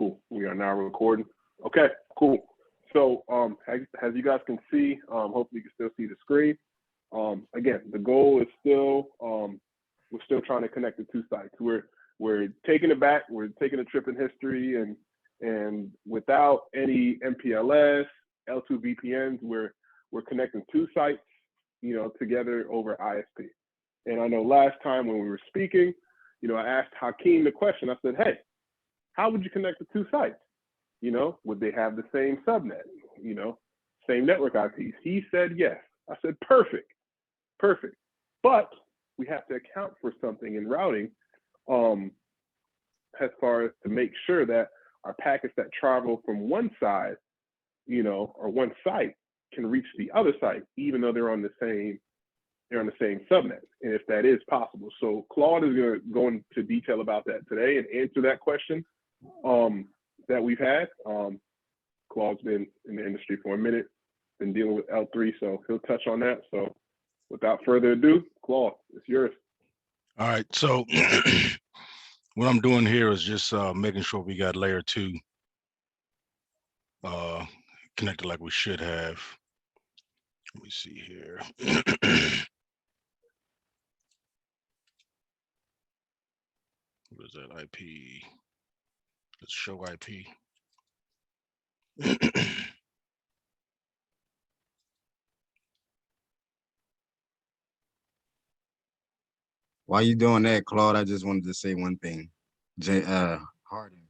Cool. We are now recording. Okay, cool. So as you guys can see, hopefully you can still see the screen. Again, the goal is still, we're still trying to connect the two sites. We're taking it back. We're taking a trip in history, and without any MPLS, L2 VPNs, we're connecting two sites, together over ISP. And I know last time when we were speaking, I asked Hakeem the question. I said, hey, how would you connect the two sites? Would they have the same subnet, same network IPs? He said yes. I said, perfect. But we have to account for something in routing as far as to make sure that our packets that travel from one side, or one site can reach the other site, even though they're on the same subnet, and if that is possible. So Claude is going to go into detail about that today and answer that question that we've had. Claude's been in the industry for a minute, been dealing with L3, so he'll touch on that. So without further ado, Claude, it's yours. All right, so what I'm doing here is just making sure we got layer 2 connected like we should have. Let me see here. What is that IP? Let's show IP. While you doing that, Claude, I just wanted to say one thing. Harden,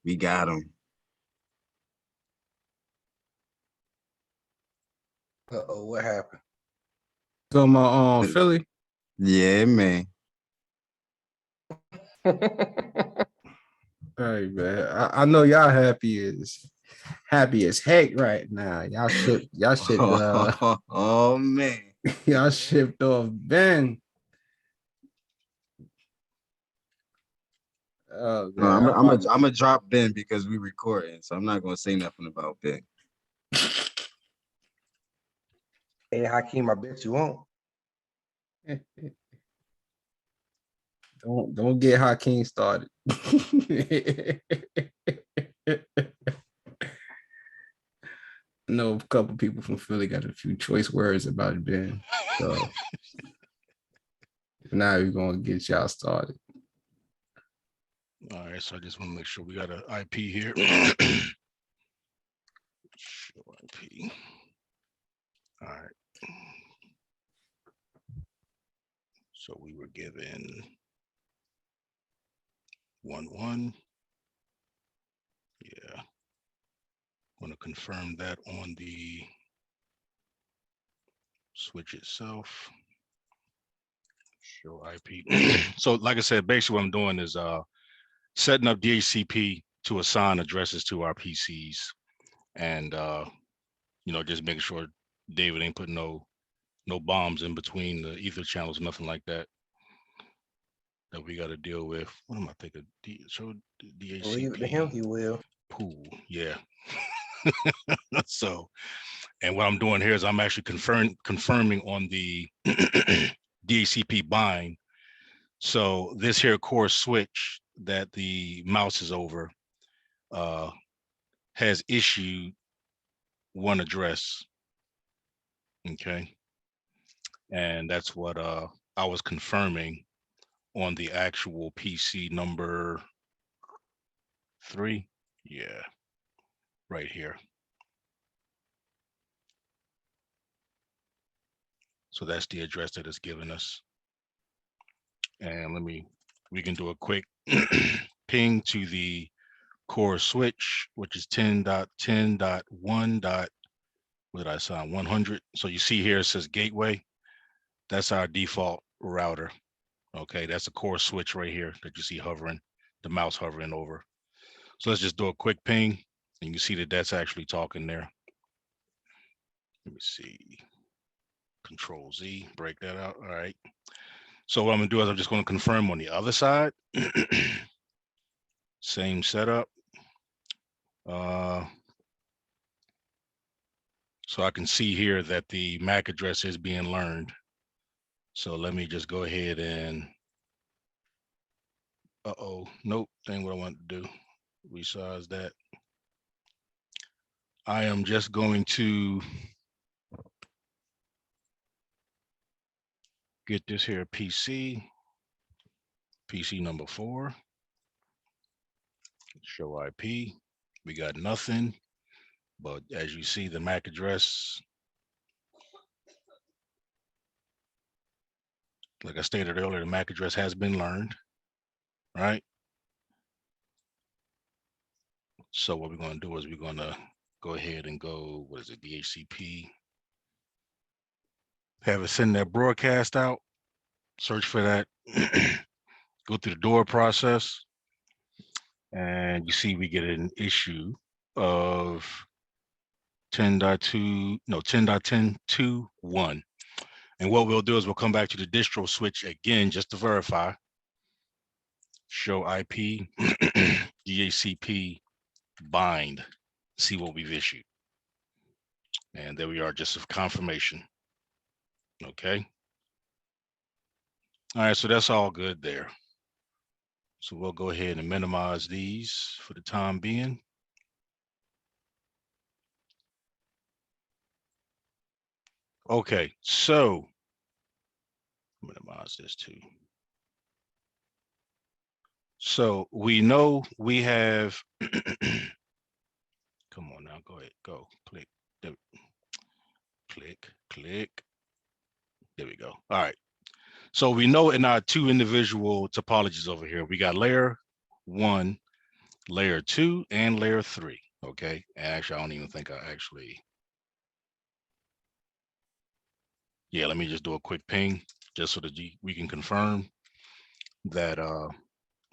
we got him. Uh-oh, what happened? So my Philly. Yeah, man. Hey man, I know y'all happy as heck right now. Y'all shipped Oh man. y'all shipped off Ben. Oh, No, I'm gonna drop Ben because we recording, so I'm not gonna say nothing about Ben. Hey, Hakeem, I bet you won't. Don't get Hakeem started. I know a couple people from Philly got a few choice words about Ben. So now we're gonna get y'all started. All right, so I just want to make sure we got an IP here. Show IP. All right. So we were given 1-1. Yeah. Want to confirm that on the switch itself. Show IP. So like I said, basically what I'm doing is setting up DHCP to assign addresses to our PCs, and just making sure David ain't putting no bombs in between the ether channels, nothing like that we got to deal with. What am I thinking? Show DHCP. Leave it to him, he will. Pool, yeah. So, and what I'm doing here is I'm actually confirming on the DHCP bind. So this here core switch that the mouse is over has issued one address. Okay. And that's what I was confirming on the actual PC number 3. Yeah, right here. So that's the address that it's given us. And we can do a quick ping to the core switch, which is 10.10.1. What did I assign? 100. So you see here it says gateway. That's our default router. Okay, that's a core switch right here that you see hovering, the mouse hovering over. So let's just do a quick ping, and you can see that that's actually talking there. Let me see. Control Z, break that out. All right. So what I'm gonna do is I'm just gonna confirm on the other side. Same setup. So I can see here that the MAC address is being learned. So let me just go ahead and Uh-oh, nope, that ain't what I want to do. Resize that. I am just going to get this here PC number 4, show IP. We got nothing, but as you see, the MAC address, like I stated earlier, the MAC address has been learned, right? So what we're going to do is we're going to go ahead and go, what is it, DHCP, have it send that broadcast out, search for that, go through the door process, and you see we get an issue of 10.2, no, 10.10.2.1. And what we'll do is we'll come back to the distro switch again just to verify. Show IP, DHCP, bind, see what we've issued. And there we are, just a confirmation. Okay. All right, so that's all good there. So we'll go ahead and minimize these for the time being. Okay, so minimize this too. So we know we have, come on now, go ahead, go, click, there, click. There we go. All right. So we know in our 2 individual topologies over here, we got layer 1, layer 2, and layer 3. Okay. And actually, I don't even think I actually. Yeah, let me just do a quick ping just so that we can confirm that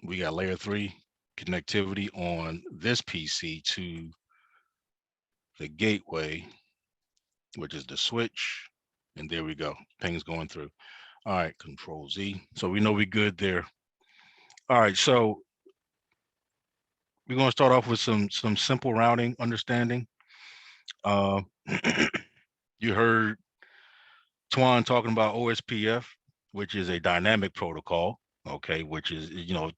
we got layer 3 connectivity on this PC to the gateway, which is the switch. And there we go. Ping's going through. All right, Control Z. So we know we're good there. All right, so we're going to start off with some simple routing understanding. You heard Twan talking about OSPF, which is a dynamic protocol, okay, which is, you know,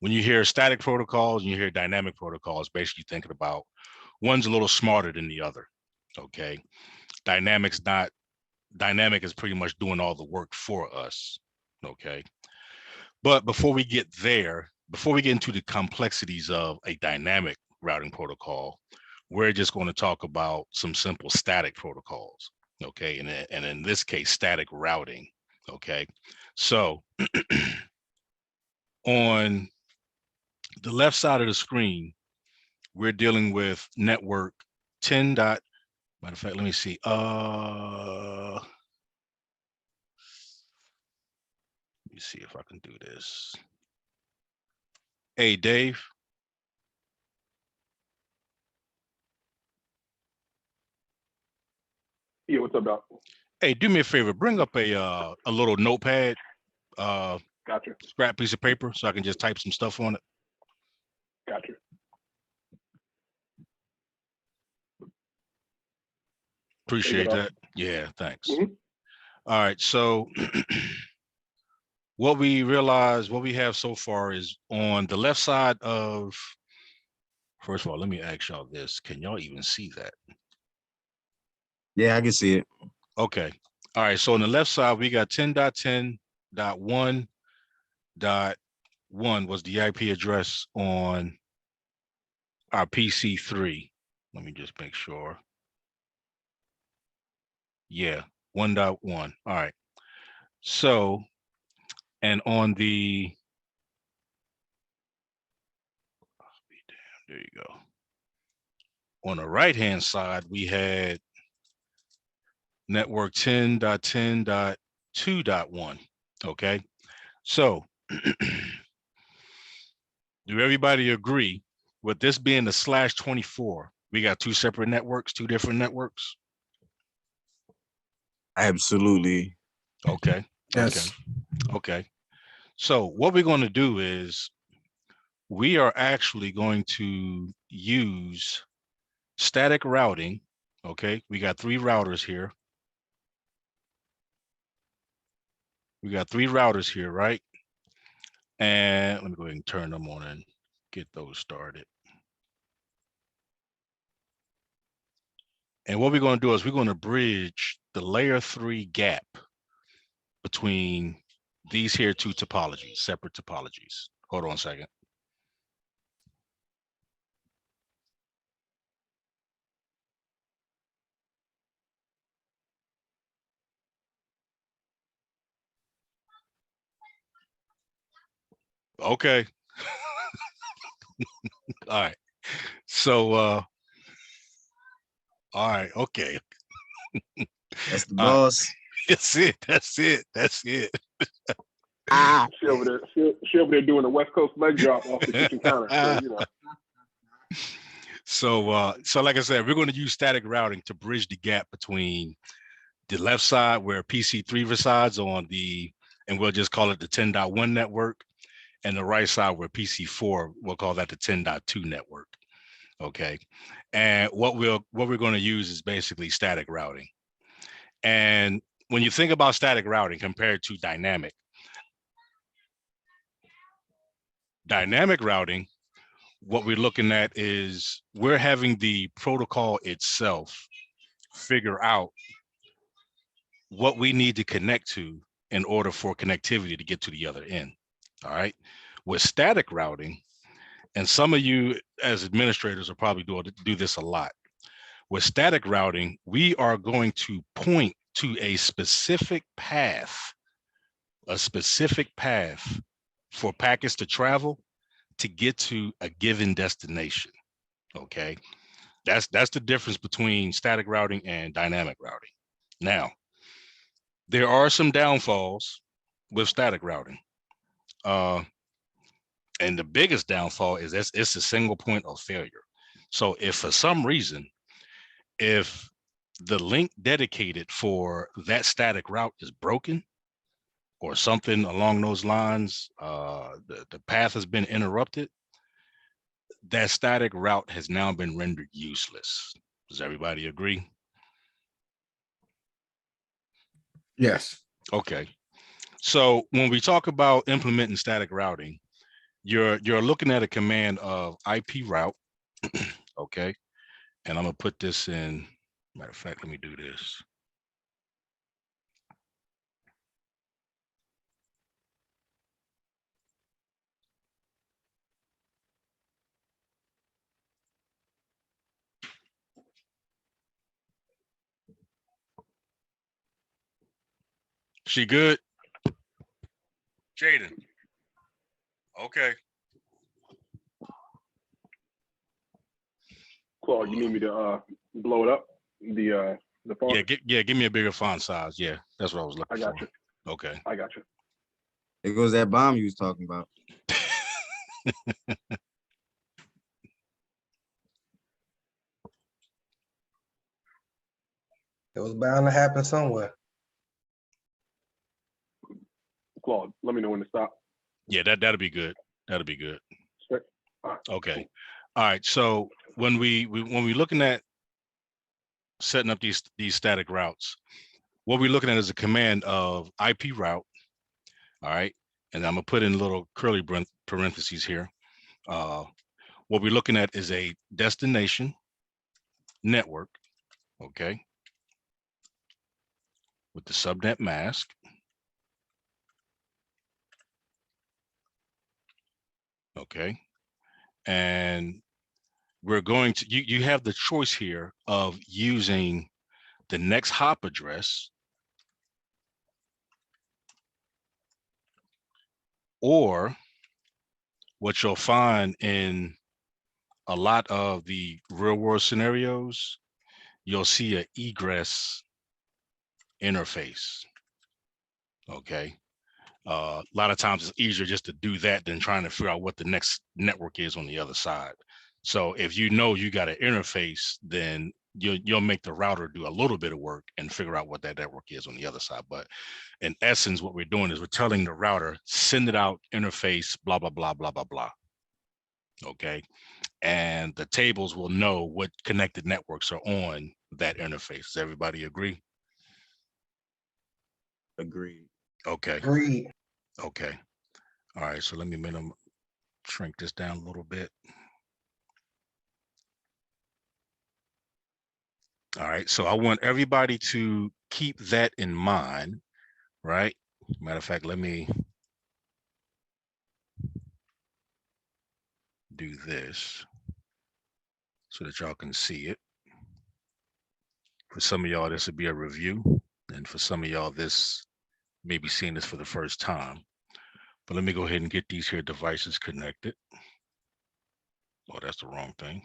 when you hear static protocols and you hear dynamic protocols, basically thinking about one's a little smarter than the other, okay? Dynamic is pretty much doing all the work for us, okay? But before we get there, before we get into the complexities of a dynamic routing protocol, we're just going to talk about some simple static protocols, okay? And in this case, static routing, okay? So on the left side of the screen, we're dealing with network 10. Matter of fact, let me see. Let me see if I can do this. Hey, Dave. Yeah, what's up, Doc? Hey, do me a favor. Bring up a little notepad, Gotcha. scrap piece of paper, so I can just type some stuff on it. Gotcha. Appreciate that. Yeah, thanks. Mhm. All right, so what we realize, what we have so far is on the left side of, first of all, let me ask y'all this. Can y'all even see that? Yeah, I can see it. Okay. All right, so on the left side, we got 10.10.1.1 was the IP address on our PC3. Let me just make sure. Yeah, 1.1. All right. So, and on the, there you go. On the right-hand side, we had network 10.10.2.1. Okay. So, do everybody agree with this being the /24? We got 2 separate networks, 2 different networks. Absolutely. Okay. Yes. Okay. So what we're going to do is we are actually going to use static routing. Okay. We got 3 routers here. We got 3 routers here, right? And let me go ahead and turn them on and get those started. And what we're going to do is we're going to bridge the layer 3 gap between these here two topologies, separate topologies. Hold on a second. Okay. All right. So, all right. Okay. That's the All right. boss. That's it. That's it. That's it. She over there. She over there doing a West Coast leg drop off the kitchen counter. So you know. So like I said, we're going to use static routing to bridge the gap between the left side where PC3 resides on the, and we'll just call it the 10.1 network, and the right side where PC4, we'll call that the 10.2 network. Okay. And what we're going to use is basically static routing. And when you think about static routing compared to dynamic routing, what we're looking at is we're having the protocol itself figure out what we need to connect to in order for connectivity to get to the other end. All right. With static routing, and some of you as administrators will probably do this a lot. With static routing, we are going to point to a specific path for packets to travel to get to a given destination. Okay. That's the difference between static routing and dynamic routing. Now, there are some downfalls with static routing. And the biggest downfall is it's a single point of failure. So if for some reason, if the link dedicated for that static route is broken or something along those lines, the path has been interrupted, that static route has now been rendered useless. Does everybody agree? Yes. Okay. So when we talk about implementing static routing, you're looking at a command of IP route. Okay. And I'm gonna put this in, matter of fact, let me do this. She good? Jaden. Okay. Claude, you need me to blow it up? The font? Give me a bigger font size. Yeah, that's what I was looking I got for. you. Okay. I got you. There goes that bomb you was talking about. It was bound to happen somewhere. Claude, let me know when to stop. Yeah, that'll be good. That'll be good. Sure. All right. Okay. All right. So when we're looking at setting up these static routes, what we're looking at is a command of IP route. All right. And I'm gonna put in little curly parentheses here. What we're looking at is a destination network. Okay. With the subnet mask. Okay. And we're going to, you have the choice here of using the next hop address or what you'll find in a lot of the real world scenarios, you'll see an egress interface. Okay. A lot of times it's easier just to do that than trying to figure out what the next network is on the other side. So if you know you got an interface, then you'll make the router do a little bit of work and figure out what that network is on the other side. But in essence, what we're doing is we're telling the router, send it out, interface, blah, blah, blah, blah, blah, blah. Okay. And the tables will know what connected networks are on that interface. Does everybody agree? Agreed. Okay. Agreed. Okay. All right, so let me shrink this down a little bit. All right, so I want everybody to keep that in mind, right? Matter of fact, let me do this so that y'all can see it. For some of y'all, this would be a review. And for some of y'all, this may be seeing this for the first time. But let me go ahead and get these here devices connected. Oh, that's the wrong thing.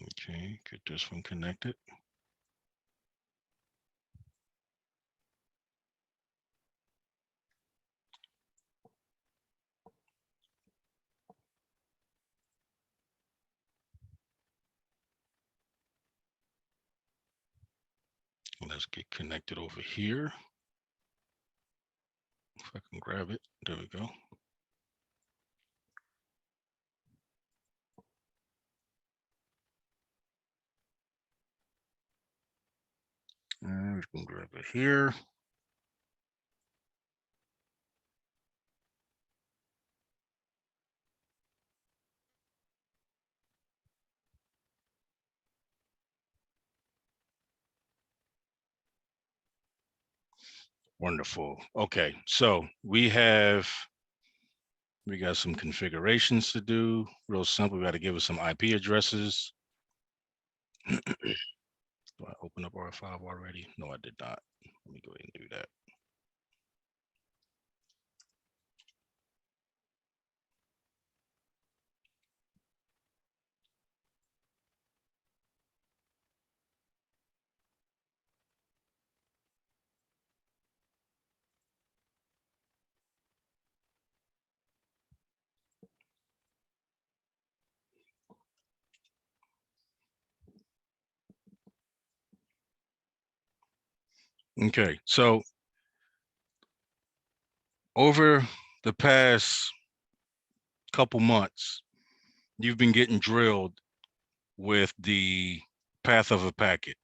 Okay, get this one connected. Let's get connected over here. If I can grab it, there we go. And we can grab it here. Wonderful. Okay, so we got some configurations to do. Real simple. We got to give us some IP addresses. Do I open up R5 already? No, I did not. Let me go ahead and do that. Okay, so over the past couple months, you've been getting drilled with the path of a packet,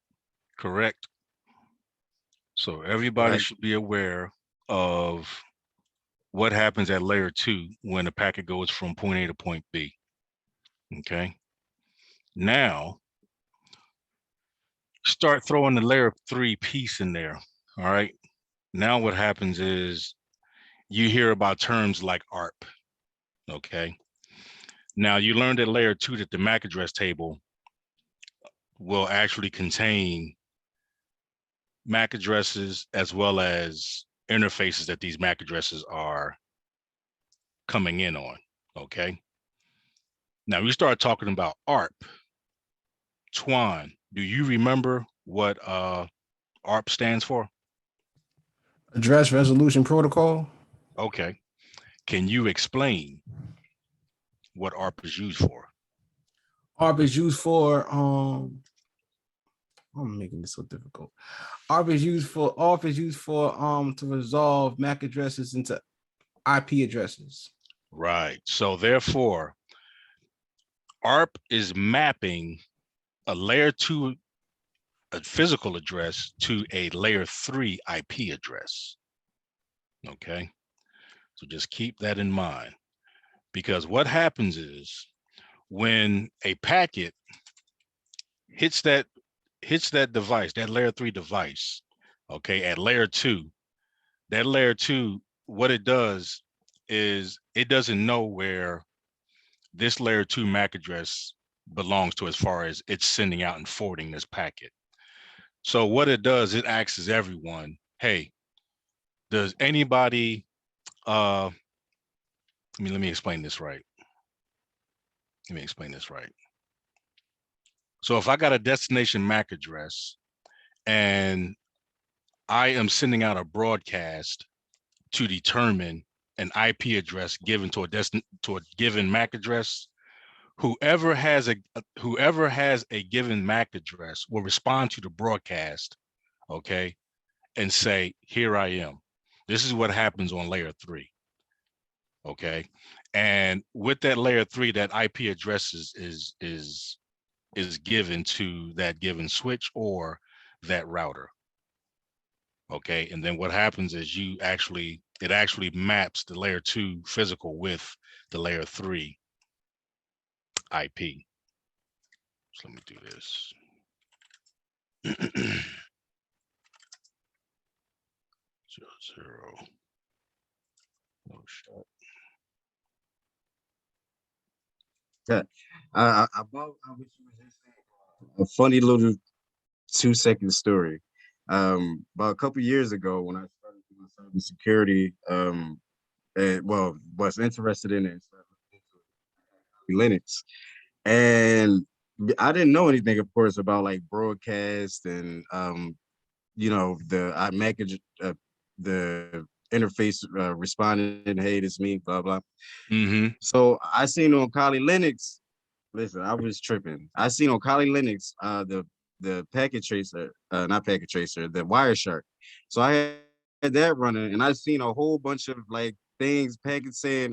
correct? So everybody Right. should be aware of what happens at layer 2 when a packet goes from point A to point B. Okay. Now, start throwing the layer 3 piece in there. All right. Now what happens is you hear about terms like ARP. Okay. Now you learned at layer 2 that the MAC address table will actually contain MAC addresses as well as interfaces that these MAC addresses are coming in on. Okay. Now we start talking about ARP. Twan, do you remember what ARP stands for? Address resolution protocol. Okay. Can you explain what ARP is used for? ARP is used for I'm making this so difficult. ARP is used for to resolve MAC addresses into IP addresses. Right. So therefore, ARP is mapping a layer 2 a physical address to a layer 3 IP address. Okay. So just keep that in mind, because what happens is when a packet hits that device, that layer 3 device, okay, at layer 2, that layer 2, what it does is it doesn't know where this layer 2 MAC address belongs to as far as it's sending out and forwarding this packet. So what it does, it asks everyone, hey, does anybody let me explain this right. So if I got a destination MAC address and I am sending out a broadcast to determine an IP address given to a given MAC address, whoever has a given MAC address will respond to the broadcast, okay, and say, here I am. This is what happens on layer 3. Okay. And with that layer 3, that IP address is given to that given switch or that router. Okay. And then what happens is it actually maps the layer 2 physical with the layer 3 IP. So let me do this. Zero. No shot. A funny little 2-second story. About a couple years ago, when I started doing cybersecurity, and well, was interested in it, Linux, and I didn't know anything, of course, about like broadcast and the interface responding, hey, this me, blah blah. Mm-hmm. So I seen on Kali Linux. Listen, I was tripping. I seen on Kali Linux the packet tracer, not packet tracer, the Wireshark. So I had that running, and I seen a whole bunch of like things, packets saying,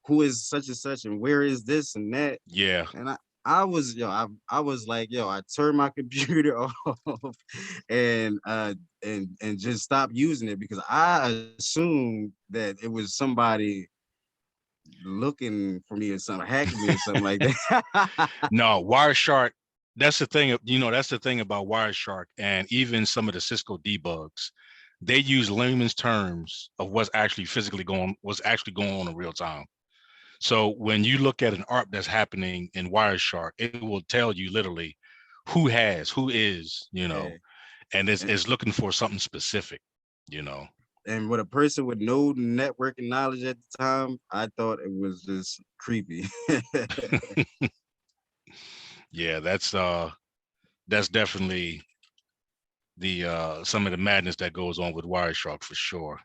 who is such and such, and where is this and that. Yeah. And I was I was like, I turned my computer off and just stopped using it because I assumed that it was somebody looking for me or something, hacking me or something like that. No, Wireshark, that's the thing, that's the thing about Wireshark and even some of the Cisco debugs. They use layman's terms of what's actually going on in real time. So when you look at an ARP that's happening in Wireshark, it will tell you literally who is, Yeah. and it's looking for something specific, And with a person with no networking knowledge at the time, I thought it was just creepy. Yeah, that's definitely the some of the madness that goes on with Wireshark for sure.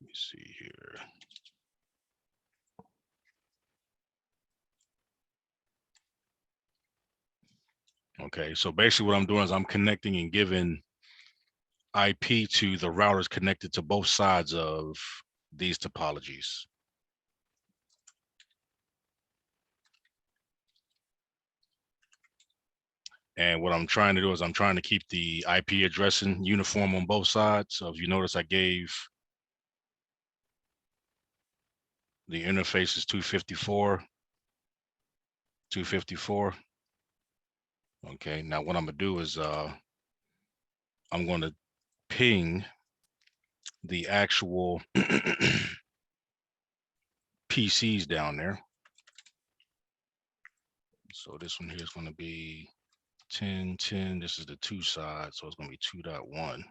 Let me see here. Okay, so basically what I'm doing is I'm connecting and giving IP to the routers connected to both sides of these topologies. And what I'm trying to do is I'm trying to keep the IP addressing uniform on both sides. So if you notice, I gave the interface is 254. Okay, now what I'm gonna do is I'm gonna ping the actual PCs down there. So this one here is gonna be 10. This is the 2 side, so it's gonna be 2.1.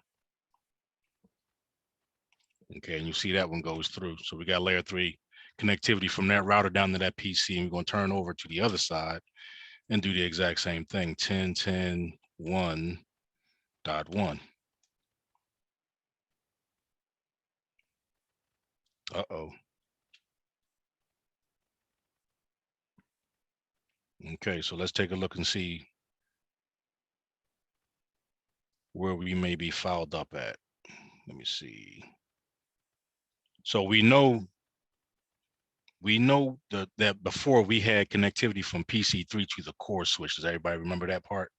Okay, and you see that one goes through. So we got layer 3 connectivity from that router down to that PC, and we're going to turn over to the other side and do the exact same thing, 10.1.1. Uh-oh. Okay, so let's take a look and see where we may be fouled up at. Let me see. So we know that before we had connectivity from PC3 to the core switch. Does everybody remember that part?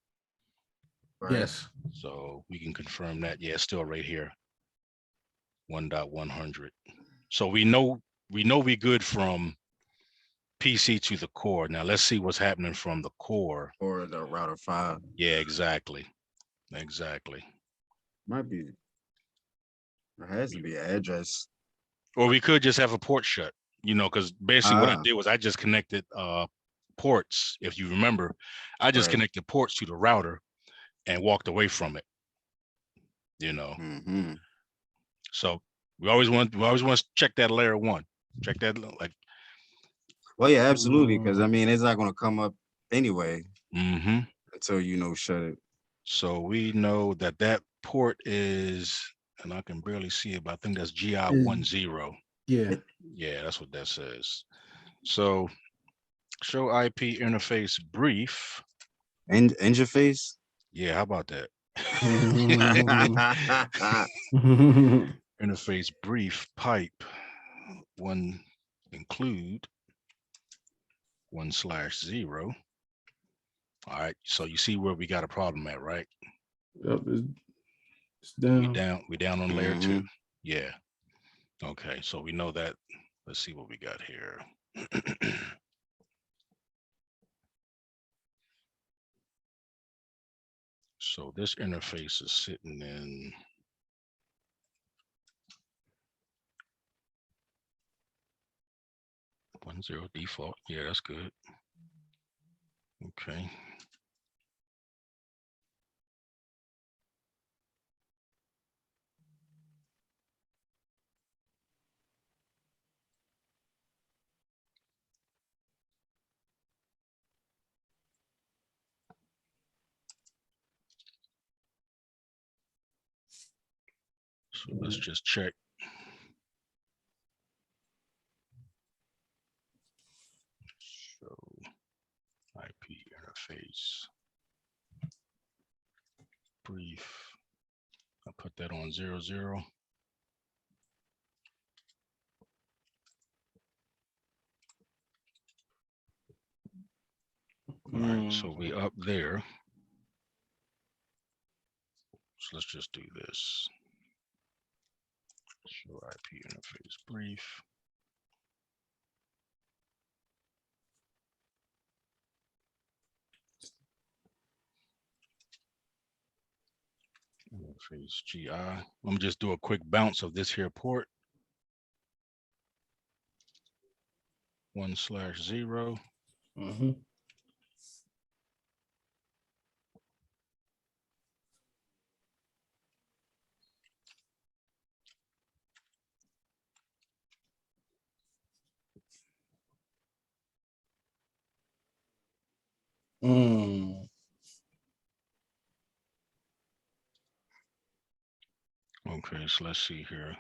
Right. Yes. So we can confirm that. Yeah, it's still right here. 1.100. So we know we good from PC to the core. Now let's see what's happening from the core. Or the router 5. Yeah, exactly. Exactly. Might be. There has to be an address. Or we could just have a port shut, because basically what I did was I just connected ports. If you remember, I just Right. connected ports to the router and walked away from it. Mm-hmm. So we always want to check that layer 1. Check that like. Well, yeah, absolutely. Because I mean, it's not going to come up anyway Mm-hmm. until shut it. So we know that port is, and I can barely see it, but I think that's GI10. Yeah. Yeah, that's what that says. So show IP interface brief. And interface. Yeah, how about that? Mhm. Interface brief pipe one include 1/0. All right, so you see where we got a problem at, right? Yep, it's We down. down on layer 2. Mhm. Yeah. Okay, so we know that. Let's see what we got here. So this interface is sitting in 1.0 default. Yeah, that's good. Okay. So let's just check. Show IP interface brief. I put that on 0.0. All right, so we up there. So let's just do this. Show IP interface brief. Interface GI. Let me just do a quick bounce of this here port. 1/0. Mhm. Mm. Okay, so let's see here.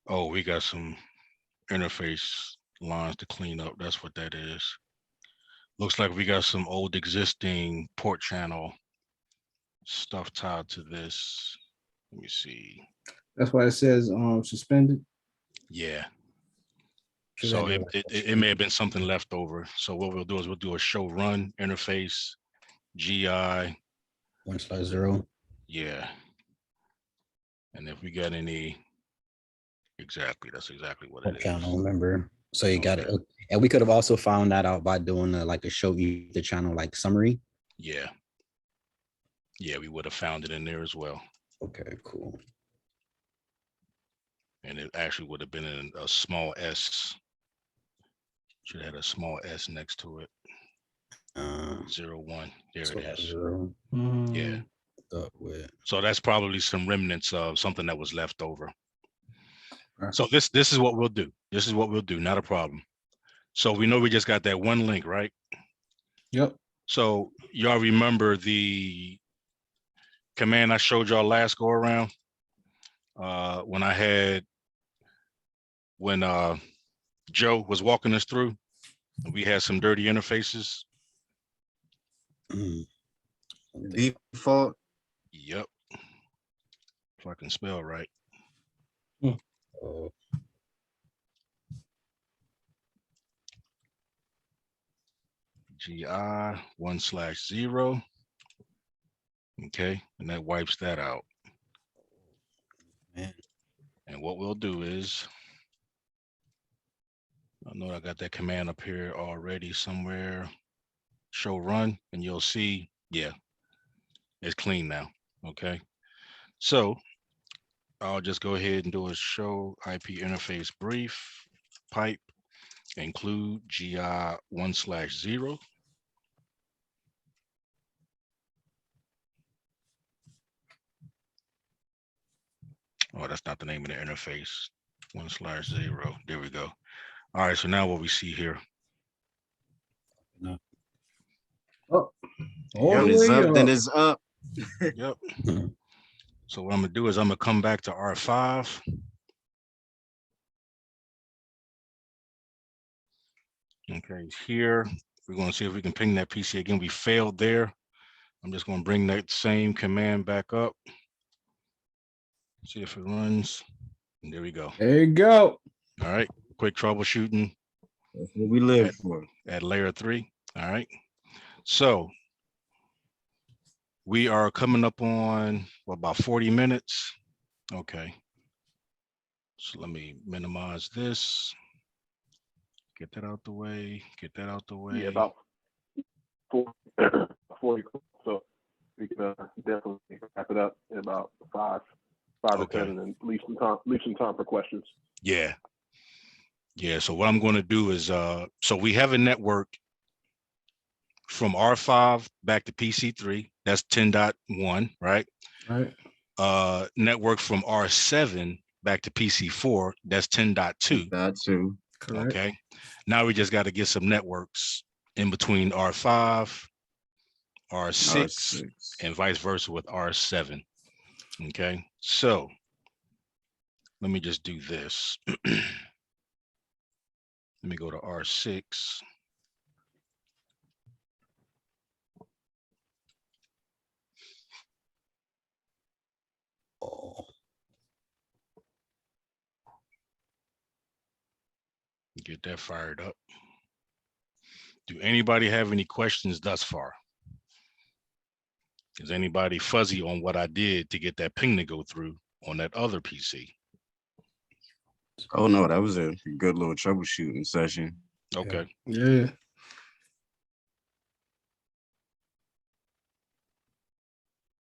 Oh, we got some interface lines to clean up. That's what that is. Looks like we got some old existing port channel stuff tied to this. Let me see. That's why it says suspended. Yeah. Should So I do it, like it, a it may have been something left over. So what we'll do is we'll do a show run interface, GI. 1/0 Yeah. And if we got any, exactly, that's exactly what port it channel, is. remember? So you got it. Okay. And we could have also found that out by doing like a show you the channel like summary. Yeah. Yeah, we would have found it in there as well. Okay, cool. And it actually would have been in a small S. Should have had a small S next to it. 0.1. There So it is. 0 Yeah. up with So that's probably some remnants of something that was left over. Right. So this is what we'll do. This is what we'll do. Not a problem. So we know we just got that one link, right? Yep. So y'all remember the command I showed y'all last go around? When Joe was walking us through, we had some dirty interfaces. Default. Yep. If I can spell right. Oh, GI 1/0. Okay, and that wipes that out. man. And what we'll do is, I know I got that command up here already somewhere. Show run, and you'll see, yeah, it's clean now. Okay, so I'll just go ahead and do a show IP interface brief pipe include GI 1/0. Oh, that's not the name of the interface. 1/0. There we go. All right, so now what we see here. Oh, all Yep. When the it's way up, then up. it's up. Yep. So what I'm gonna do is I'm gonna come back to R5. Okay, here, we're gonna see if we can ping that PC again. We failed there. I'm just gonna bring that same command back up. See if it runs. And there we go. There you go. All right, quick troubleshooting That's what we live for. at layer 3. All right. So we are coming up on about 40 minutes. Okay. So let me minimize this. Get that out the way. Get that out the way. Yeah, about 40. So we can definitely wrap it up in about five Okay. or 10, and then leave some time for questions. Yeah. Yeah. So what I'm going to do is, so we have a network from R5 back to PC3. That's 10.1, right? Right. Network from R7 back to PC4. That's 10.2. That too. Correct. Okay. Now we just got to get some networks in between R5, R6, R6. and vice versa with R7. Okay. So let me just do this. Let me go to R6. Oh, Get that fired up. Do anybody have any questions thus far? Is anybody fuzzy on what I did to get that ping to go through on that other PC? Oh no, that was a good little troubleshooting session. Okay. Yeah.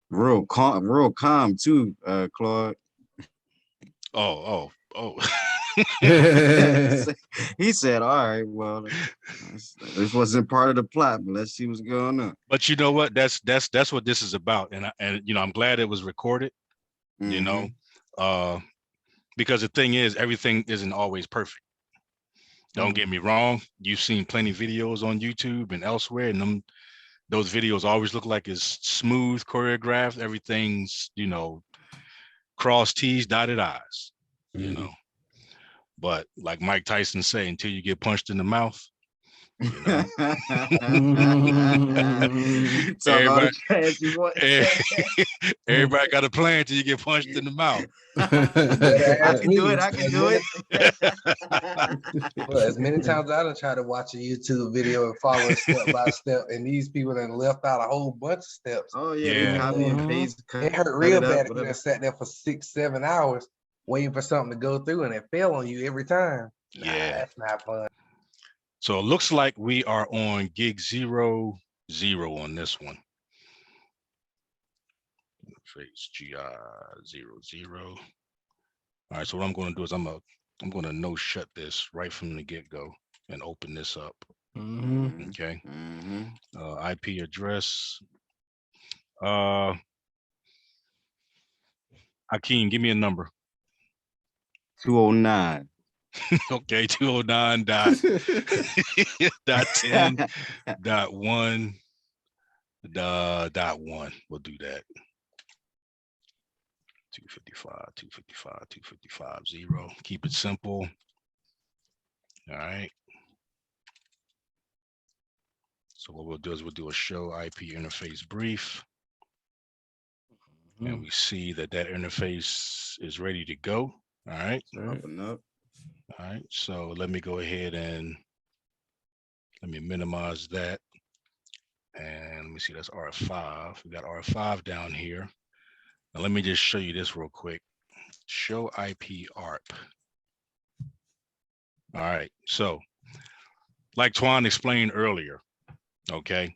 Real calm too, Claude. Oh. He said, all right, well, this wasn't part of the plot, but let's see what's going on. But you know what? That's what this is about. And I'm glad it was recorded, you know, because the thing is, everything isn't always perfect. Don't get me wrong. You've seen plenty of videos on YouTube and elsewhere, and those videos always look like it's smooth, choreographed. Everything's, cross T's, dotted I's, you know. But like Mike Tyson say, until you get punched in the mouth, everybody got a plan till you get punched in the mouth. I can do it. Well, as many times as I done tried to watch a YouTube video and follow step by step, and these people done left out a whole bunch of steps. Oh yeah, Yeah. copy and paste. It hurt real bad if you done sat there for 6-7 hours waiting for something to go through and it fell on you every time. Yeah. That's not fun. So it looks like we are on gig 0, 0 on this one. Face GI 0, 0. All right, so what I'm going to do is I'm going to no shut this right from the get-go and open this up. Okay. IP address. Akeem, give me a number. 209. Okay, 209 dot 10 dot 1 dot 1. We'll do that. 255 0. Keep it simple. All right. So what we'll do is we'll do a show IP interface brief. And we see that interface is ready to go. All right. Open up. All right. So let me go ahead and let me minimize that. And let me see, that's R5. We got R5 down here. Now let me just show you this real quick. Show IP ARP. All right. So like Twan explained earlier, okay,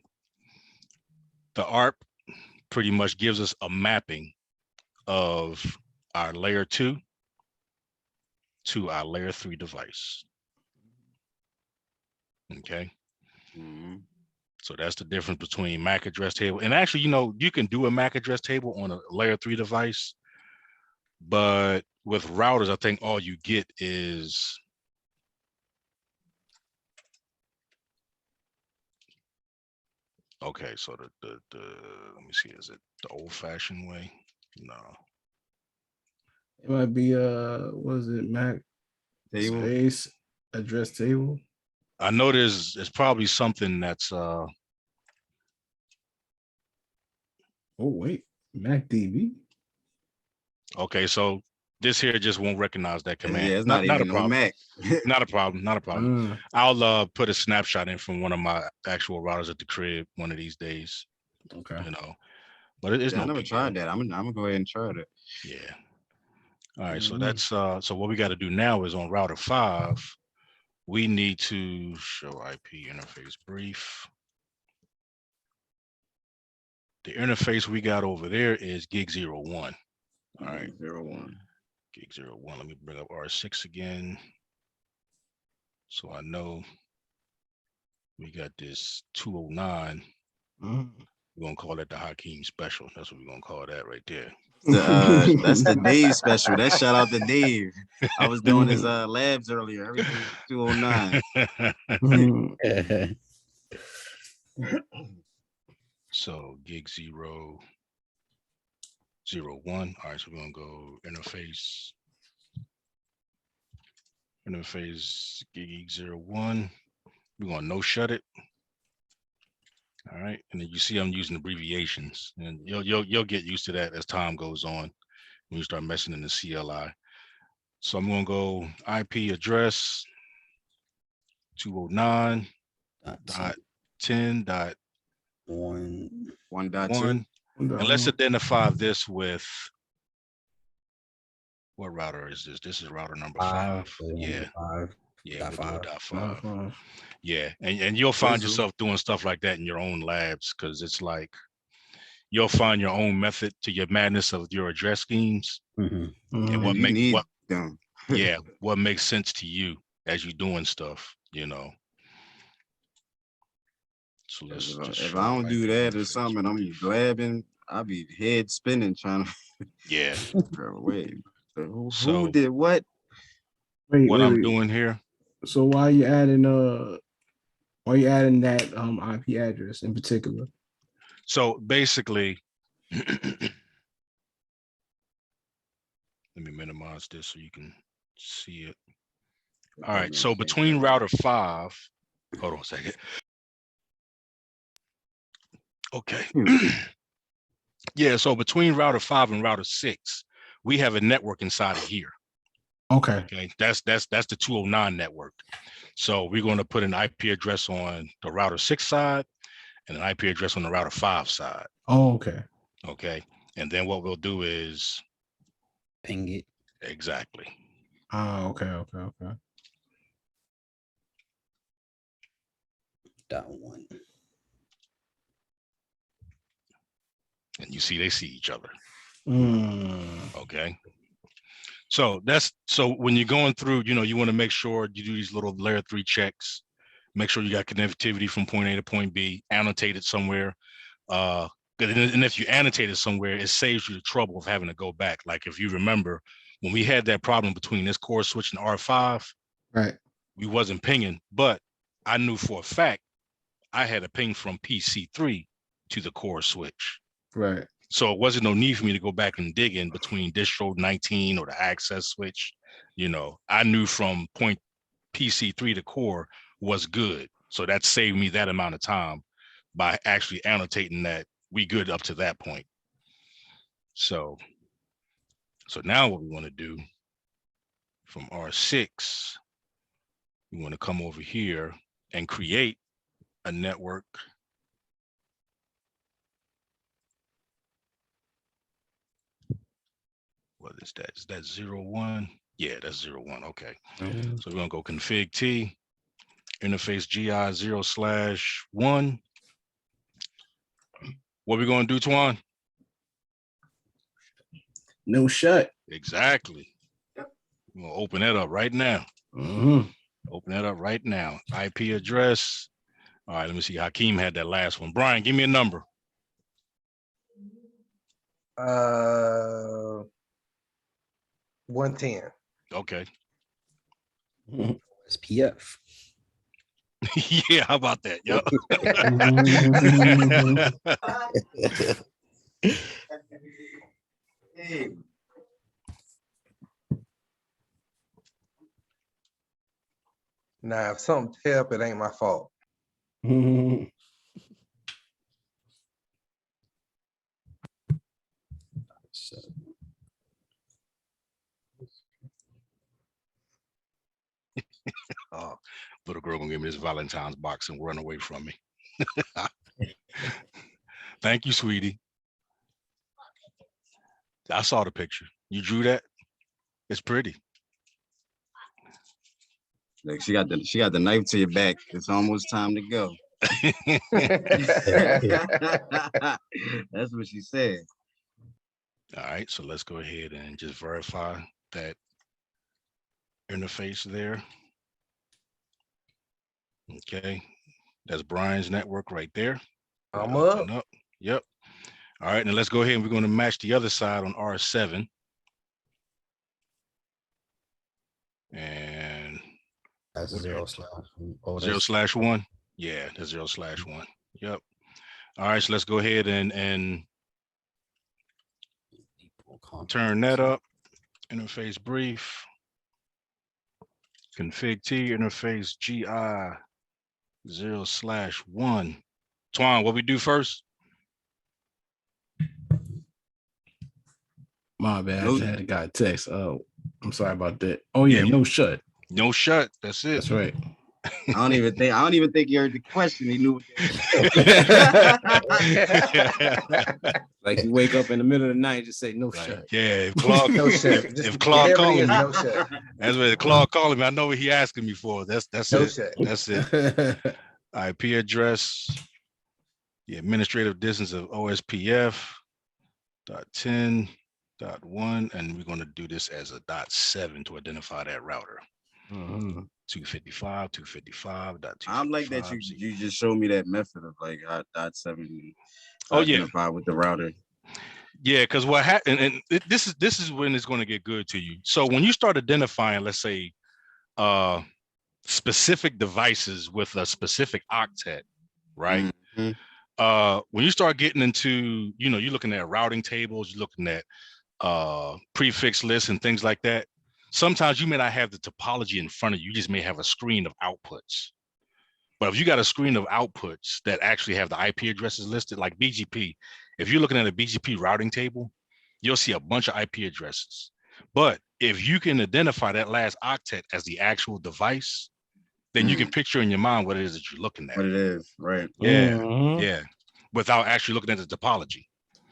the ARP pretty much gives us a mapping of our layer 2 to our layer 3 device. Okay. So that's the difference between MAC address table. And actually, you can do a MAC address table on a layer 3 device, but with routers, I think all you get is okay. So the let me see, is it the old-fashioned way? No. It might be what is it, MAC Table. space address table? I know there's probably something that's Oh wait, MacDB. okay. So this here just won't recognize that command. Yeah, it's not Not a even no problem. Mac. Not a problem. Not a problem. Uh, I'll put a snapshot in from one of my actual routers at the crib one of these days. okay. You know, but it's Yeah, I no never big deal. tried that. I'm gonna go ahead and try that. Yeah. All right. So Mhm. that's so what we got to do now is on router 5, we need to show IP interface brief. The interface we got over there is gig 01. All right. 01. Gig 01. Let me bring up R6 again. So I know we got this 209. Mhm. We're gonna call that the Hakeem special. That's what we're gonna call that right there. That's the Dave special. That shout out to Dave. I was doing his labs earlier. Everything 209. Mhm. So gig 001. All right, so we're gonna go interface gig 01. We're gonna no shut it. All right, and then you see I'm using abbreviations, and you'll get used to that as time goes on when you start messing in the CLI. So I'm gonna go IP address 209.10.1, 1.1. and let's identify this with what router is this? This is router number 5. Yeah, yeah, we'll do a .5. Yeah, and you'll find Wizard. yourself doing stuff like that in your own labs because it's like you'll find your own method to your madness of your address schemes Mhm. and what You make need what them. yeah what makes sense to you as you're doing stuff, you know. So let's just If show I don't do IP that or interface something, and I'm brief. blabbing, I'll be head spinning trying to Yeah. figure out, wait. Who So did what? Wait, what wait, I'm wait. doing here, So why you adding that IP address in particular? so basically, let me minimize this so you can see it. All right, so between router 5, hold on a second. Okay. Yeah, so between router 5 and router 6, we have a network inside of here. Okay. Okay, that's the 209 network. So we're going to put an IP address on the router 6 side and an IP address on the router 5 side. Oh, okay. Okay, and then what we'll do is Ping it. exactly. Oh, okay. .1. And you see they see each other. Mm. Okay. So when you're going through, you want to make sure you do these little layer 3 checks, make sure you got connectivity from point A to point B, annotate it somewhere. And if you annotate it somewhere, it saves you the trouble of having to go back. Like if you remember when we had that problem between this core switch and R5, Right. we wasn't pinging, but I knew for a fact I had a ping from PC3 to the core switch. Right. So it wasn't no need for me to go back and dig in between distro 19 or the access switch. I knew from point PC3 to core was good. So that saved me that amount of time by actually annotating that we good up to that point. So now what we want to do from R6, we want to come over here and create a network. What is that? Is that 01? Yeah, that's 01. Okay. Mhm. So we're gonna go config T, interface GI 0/1. What we gonna do, Twan? No shut. Exactly. We're gonna open that up right now. Mm-hmm. Open that up right now. IP address. All right, let me see. Hakeem had that last one. Brian, give me a number. 110. Okay. SPF. Yeah, how about that? Yep. Hey. Now, if something tear up, it ain't my fault. Little girl gonna give me this Valentine's box and run away from me. Thank you, sweetie. I saw the picture. You drew that? It's pretty. Like she got the knife to your back. It's almost time to go. That's what she said. All right, so let's go ahead and just verify that interface there. Okay, that's Brian's network right there. I'm Open up. Yep. All right, now let's go ahead and we're going to match the other side on R7. And That's What 0/1. yeah, that's 0/1. Yep. All right, so let's go ahead and turn that up. Interface brief. Config T interface GI 0/1. Twan, what we do first? My bad. I No- just had a guy text. Oh, I'm sorry about that. Oh yeah, Yeah. no shut. No shut. That's it. That's right. I don't even think he heard the question. He knew. Like you wake up in the middle of the night, and just say no Like, shut. yeah, if Claude, No shut. if Claude Whatever it calling is, me, no shut. that's what Claude calling me. I know what he asking me for. That's No it. shut. That's it. IP address, the administrative distance of OSPF .10.1, and we're going to do this as a .7 to identify that router. Mhm. 255, 255, I'm like that. You just showed me that method of like .7. Oh, yeah. Identify with the router. Yeah, because what happened, and this is when it's going to get good to you. So when you start identifying, let's say, specific devices with a specific octet, right? Mhm. When you start getting into, you're looking at routing tables, you're looking at prefix lists and things like that. Sometimes you may not have the topology in front of you. You just may have a screen of outputs. But if you got a screen of outputs that actually have the IP addresses listed, like BGP, if you're looking at a BGP routing table, you'll see a bunch of IP addresses. But if you can identify that last octet as the actual device, then you can picture in your mind what it is that you're looking at. What it is, right? Yeah, Mhm. yeah, without actually looking at the topology.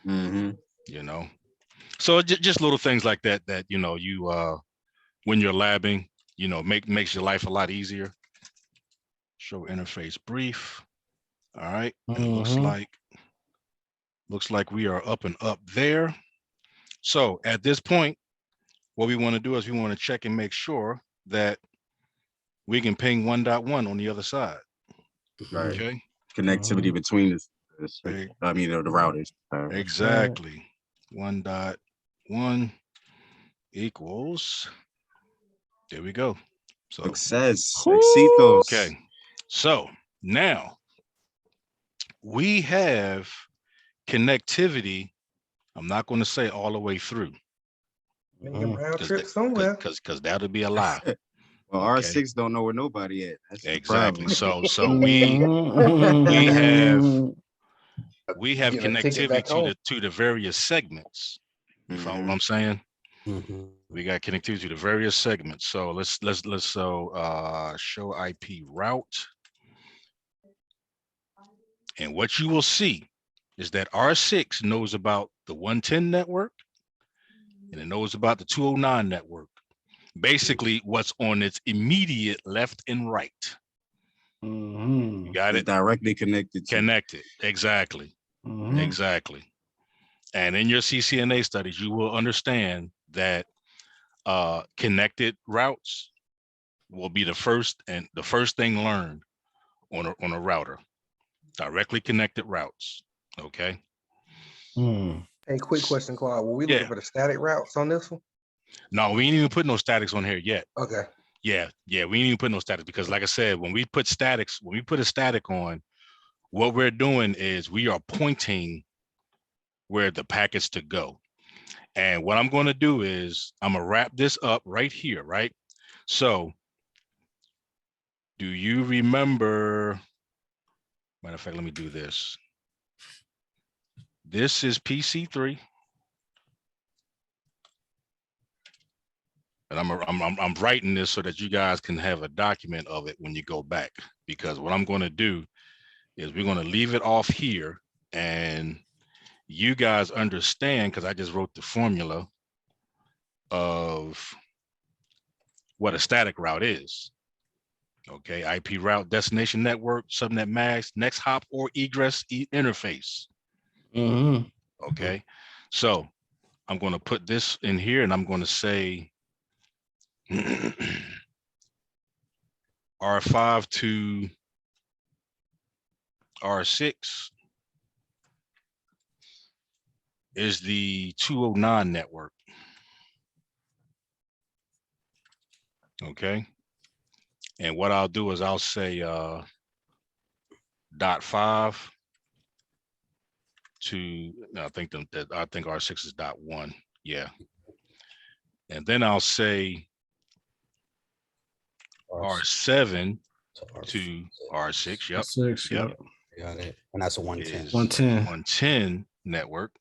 Mm-hmm. So just little things like that when you're labbing, makes your life a lot easier. Show interface brief. All right. It Mhm. looks like we are up and up there. So at this point, what we want to do is we want to check and make sure that we can ping 1.1 on the other side. Right. Okay. Connectivity between the routers. Exactly. 1.1 equals. There we go. So Success. Éxitos. okay. So now we have connectivity. I'm not going to say all the way through Make a round trip somewhere. because that'll be a lie. Well, Okay. R6 don't know where nobody at. That's Exactly. the problem. So we have Get a ticket back connectivity home. to the various segments. You follow what I'm saying? We got connectivity to the various segments. So let's show IP route. And what you will see is that R6 knows about the 110 network and it knows about the 209 network. Basically, what's on its immediate left and right. You got it? Directly connected. Connected. Exactly. Exactly. And in your CCNA studies, you will understand that connected routes will be the first thing learned on a router. Directly connected routes. Okay. Hey, quick question, Claude. Were we looking for the static routes on this one? No, we ain't even put no statics on here yet. Okay. Yeah, we ain't even put no statics because, like I said, when we put a static on, what we're doing is we are pointing where the packets to go. And what I'm going to do is I'm going to wrap this up right here, right? So Do you remember? Matter of fact, let me do this. This is PC3. And I'm writing this so that you guys can have a document of it when you go back, because what I'm going to do is we're going to leave it off here and you guys understand, because I just wrote the formula of what a static route is. Okay, IP route, destination network, subnet mask, next hop or egress interface. Mhm. Okay, so I'm going to put this in here and I'm going to say R5 to R6 is the 209 network. Okay. And what I'll do is I'll say .5 to, I think R6 is .1. Yeah. And then I'll say R7 to R6. Yep. 6, Yep. Got it. And that's a 110. Is 110. 110 network.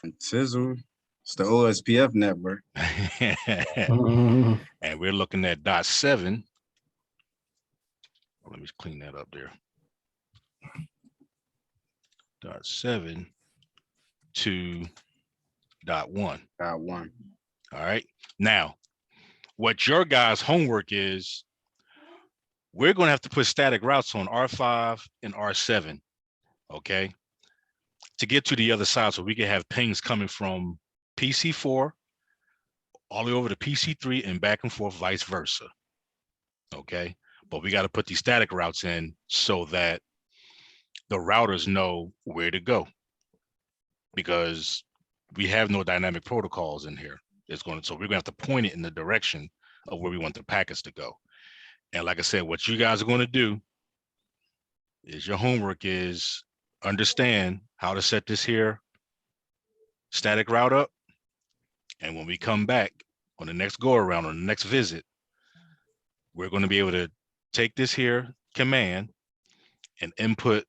And Tizzle, it's the OSPF network. Mhm. And we're looking at .7. Let me clean that up there. .7 to .1. Got one. All right. Now, what your guys' homework is, we're going to have to put static routes on R5 and R7. Okay. To get to the other side, so we can have pings coming from PC4 all the way over to PC3 and back and forth, vice versa. Okay. But we got to put these static routes in so that the routers know where to go, because we have no dynamic protocols in here. So we're going to have to point it in the direction of where we want the packets to go. And like I said, what you guys are going to do is your homework is understand how to set this here static route up. And when we come back on the next go around, on the next visit, we're going to be able to take this here command and input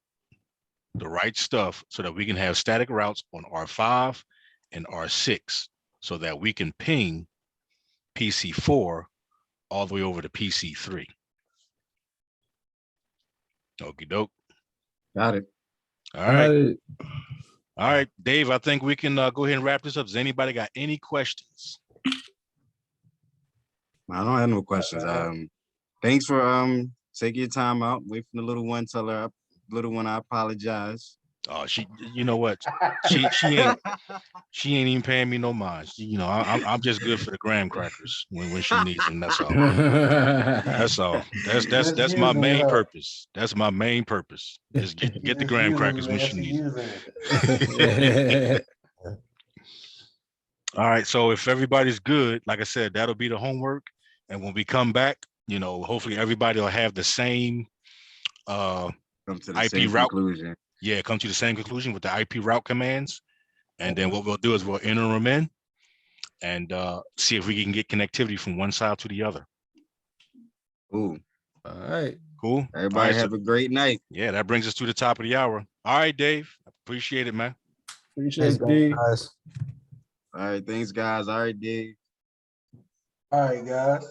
the right stuff so that we can have static routes on R5 and R6 so that we can ping PC4 all the way over to PC3. Okie doke. Got it. All right. Alright. All right, Dave, I think we can go ahead and wrap this up. Does anybody got any questions? I don't have no questions. Thanks for taking your time out. Wait for the little one. Tell her, little one, I apologize. Oh, you know what? She ain't even paying me no mind. I'm just good for the graham crackers when she needs them. That's all. That's all. That's my main purpose. That's my main purpose. Just get the graham crackers when she needs them. All right. So if everybody's good, like I said, that'll be the homework. And when we come back, hopefully everybody will have the same Come to the IP same route. conclusion. Yeah, come to the same conclusion with the IP route commands. And then what we'll do is we'll enter them in and see if we can get connectivity from one side to the other. Ooh, Alright. Cool. everybody All right, have a great night. Yeah, that brings us to the top of the hour. All right, Dave. Appreciate it, man. Appreciate it, D. Guys. All right, thanks, guys. All right, Dave. All right, guys.